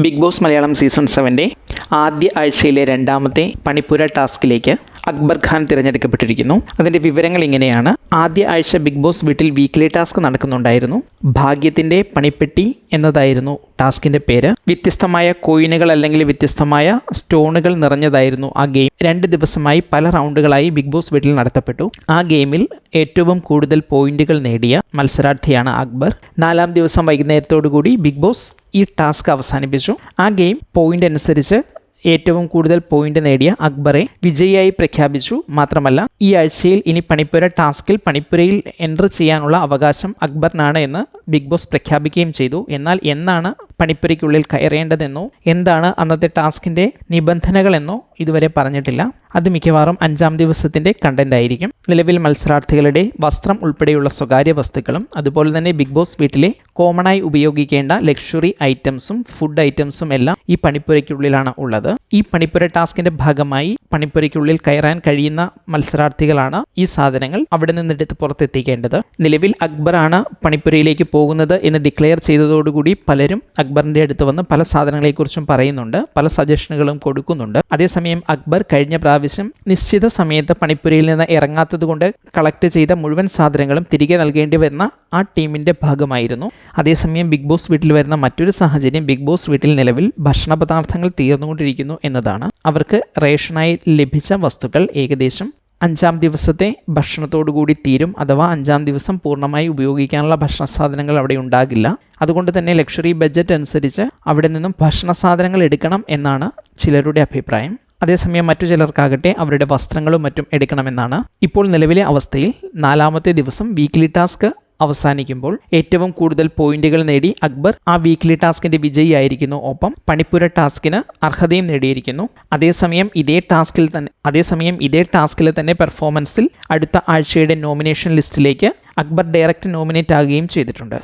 Big boss Malayalam season 7 ആദ്യ ആഴ്ചയിലെ രണ്ടാമത്തെ പണിപ്പുര ടാസ്കിലേക്ക് അക്ബർ ഖാൻ തിരഞ്ഞെടുക്കപ്പെട്ടിരിക്കുന്നു. അതിൻ്റെ വിവരങ്ങൾ ഇങ്ങനെയാണ്. ആദ്യ ആഴ്ച ബിഗ് ബോസ് വീട്ടിൽ വീക്ക്ലി ടാസ്ക് നടക്കുന്നുണ്ടായിരുന്നു. ഭാഗ്യത്തിൻ്റെ പണിപ്പെട്ടി എന്നതായിരുന്നു ടാസ്കിൻ്റെ പേര്. വ്യത്യസ്തമായ കോയിനുകൾ അല്ലെങ്കിൽ വ്യത്യസ്തമായ സ്റ്റോണുകൾ നിറഞ്ഞതായിരുന്നു ആ ഗെയിം. 2 ദിവസമായി പല റൗണ്ടുകളായി ബിഗ് ബോസ് വീട്ടിൽ നടത്തപ്പെട്ടു. ആ ഗെയിമിൽ ഏറ്റവും കൂടുതൽ പോയിന്റുകൾ നേടിയ മത്സരാർത്ഥിയാണ് അക്ബർ. 4-ാം ദിവസം വൈകുന്നേരത്തോടുകൂടി ബിഗ് ബോസ് ഈ ടാസ്ക് അവസാനിപ്പിച്ചു. ആ ഗെയിം പോയിന്റ് അനുസരിച്ച് ഏറ്റവും കൂടുതൽ പോയിന്റ് നേടിയ അക്ബറെ വിജയിയായി പ്രഖ്യാപിച്ചു. മാത്രമല്ല, ഈ ആഴ്ചയിൽ ഇനി പണിപ്പുര ടാസ്കിൽ പണിപ്പുരയിൽ എൻട്രി ചെയ്യാനുള്ള അവകാശം അക്ബറിനാണ് എന്ന് ബിഗ് ബോസ് പ്രഖ്യാപിക്കുകയും ചെയ്തു. എന്നാൽ എന്നാണ് പണിപ്പുരയ്ക്കുള്ളിൽ കയറേണ്ടതെന്നോ എന്താണ് അന്നത്തെ ടാസ്കിൻ്റെ നിബന്ധനകളെന്നോ ഇതുവരെ പറഞ്ഞിട്ടില്ല. അത് മിക്കവാറും 5-ാം ദിവസത്തിൻ്റെ കണ്ടന്റ് ആയിരിക്കും. നിലവിൽ മത്സരാർത്ഥികളുടെ വസ്ത്രം ഉൾപ്പെടെയുള്ള സ്വകാര്യ വസ്തുക്കളും അതുപോലെ തന്നെ ബിഗ് ബോസ് വീട്ടിലെ കോമണായി ഉപയോഗിക്കേണ്ട ലക്ഷറി ഐറ്റംസും ഫുഡ് ഐറ്റംസും എല്ലാം ഈ പണിപ്പുരയ്ക്കുള്ളിലാണ് ഉള്ളത്. ഈ പണിപ്പുര ടാസ്കിൻ്റെ ഭാഗമായി പണിപ്പുരയ്ക്കുള്ളിൽ കയറാൻ കഴിയുന്ന മത്സരാർത്ഥികളാണ് ഈ സാധനങ്ങൾ അവിടെ നിന്നെടുത്ത് പുറത്തെത്തിക്കേണ്ടത്. നിലവിൽ അക്ബറാണ് പണിപ്പുരയിലേക്ക് പോകുന്നത് എന്ന് ഡിക്ലെയർ ചെയ്തതോടുകൂടി പലരും അക്ബറിൻ്റെ അടുത്ത് വന്ന് പല സാധനങ്ങളെക്കുറിച്ചും പറയുന്നുണ്ട്, പല സജഷനുകളും കൊടുക്കുന്നുണ്ട്. അതേസമയം അക്ബർ കഴിഞ്ഞ പ്രാവശ്യം നിശ്ചിത സമയത്ത് പണിപ്പുരയിൽ നിന്ന് ഇറങ്ങാത്തത് കൊണ്ട് കളക്ട് ചെയ്ത മുഴുവൻ സാധനങ്ങളും തിരികെ നൽകേണ്ടി വരുന്ന ആ ടീമിൻ്റെ ഭാഗമായിരുന്നു. അതേസമയം ബിഗ് ബോസ് വീട്ടിൽ വരുന്ന മറ്റൊരു സാഹചര്യം, ബിഗ് ബോസ് വീട്ടിൽ നിലവിൽ ഭക്ഷണ പദാർത്ഥങ്ങൾ തീർന്നുകൊണ്ടിരിക്കുന്നു എന്നതാണ്. അവർക്ക് റേഷനായി ലഭിച്ച വസ്തുക്കൾ ഏകദേശം 5-ാം ദിവസത്തെ ഭക്ഷണത്തോടുകൂടി തീരും. അഥവാ 5-ാം ദിവസം പൂർണ്ണമായി ഉപയോഗിക്കാനുള്ള ഭക്ഷണ സാധനങ്ങൾ അവിടെ ഉണ്ടാകില്ല. അതുകൊണ്ട് തന്നെ ലക്ഷറി ബഡ്ജറ്റ് അനുസരിച്ച് അവിടെ നിന്നും ഭക്ഷണ സാധനങ്ങൾ എടുക്കണം എന്നാണ് ചിലരുടെ അഭിപ്രായം. അതേസമയം മറ്റു ചിലർക്കാകട്ടെ അവരുടെ വസ്ത്രങ്ങളും മറ്റും എടുക്കണമെന്നാണ്. ഇപ്പോൾ നിലവിലെ അവസ്ഥയിൽ 4-ാമത്തെ ദിവസം വീക്ക്ലി ടാസ്ക് അവസാനിക്കുമ്പോൾ ഏറ്റവും കൂടുതൽ പോയിന്റുകൾ നേടി അക്ബർ ആ വീക്ക്ലി ടാസ്കിന്റെ വിജയിയായിരിക്കുന്നു. ഒപ്പം പണിപ്പുര ടാസ്കിന് അർഹതയും നേടിയിരിക്കുന്നു. അതേസമയം ഇതേ ടാസ്കിലെ തന്നെ പെർഫോമൻസിൽ അടുത്ത ആഴ്ചയുടെ നോമിനേഷൻ ലിസ്റ്റിലേക്ക് അക്ബർ ഡയറക്റ്റ് നോമിനേറ്റ് ആകുകയും ചെയ്തിട്ടുണ്ട്.